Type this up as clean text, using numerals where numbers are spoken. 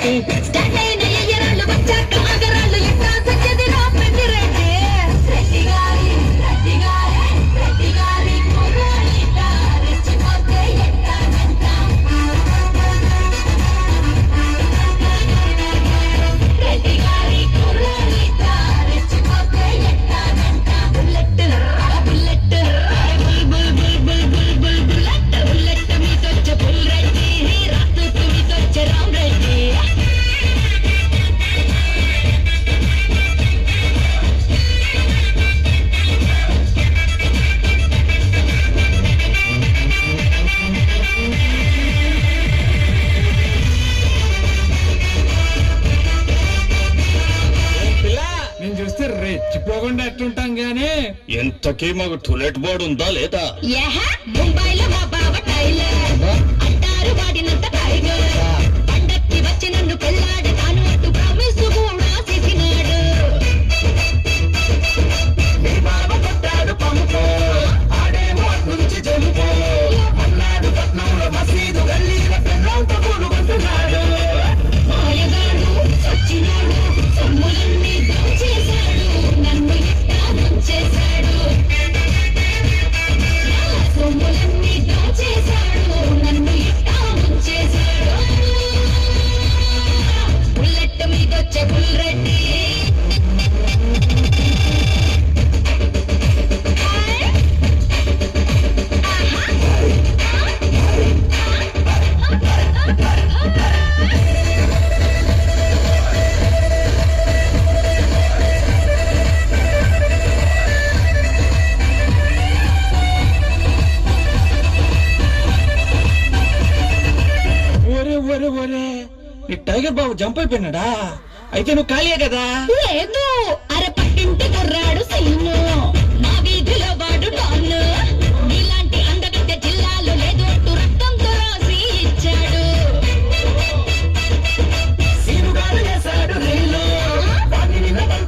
Reddy start అయిన ఎయ్యరాళ్ళు వచ్చాక ఆగరాళ్ళు ఎట్టా సత్యది రా పెద్ది రెడ్డి రెడ్డి గారి కుర్రాడిట రెచ్చిపోతే ఎట్టానంట రెడ్డి గారి కుర్రాడిట రెచ్చిపోతే ఎట్టానంట bullet bullet bull bull bull bull bull bullet bullet మీదొచ్చే బుల్ రెడ్డి రాతు మీదొచ్చే రామ్ రెడ్డి నేను చూస్తే రెచ్చిపోకుండా ఎట్టుంటాం గానీ ఎంతకీ మాకు టూలెట్ బోర్డు ఉందా లేదా? ముంబైలో మా బావ టైలర్ అంటారు వాడినంత టైగర్ పండక్కి వచ్చి నన్ను పెళ్ళాడు తాను అట్టు ప్రామిస్ కూడా చేసినాడు మీ బావ కొట్టాడు పంపు ఆడేమో నుంచి జంపు అన్నాడు పట్నంలో మసీదు గల్లీల పెళ్ళంతా కూడుకుంటున్నాడు మాయగాడు సచ్చినాడు సొమ్ములన్నీ దోచేశాడు నన్ను ఇట్టా ముంచేశాడు సొమ్ములన్నీ దోచేశాడు నన్ను ఇట్టా ముంచేశాడు బుల్లెట్ మీదొచ్చే బుల్ రెడ్డి ఒరే ఒరే ఒరే ఈ టైగర్ బాబు జంప్ అయిపోయినాడా? అయితే నువ్వు ఖాళీయే కదా? లేదు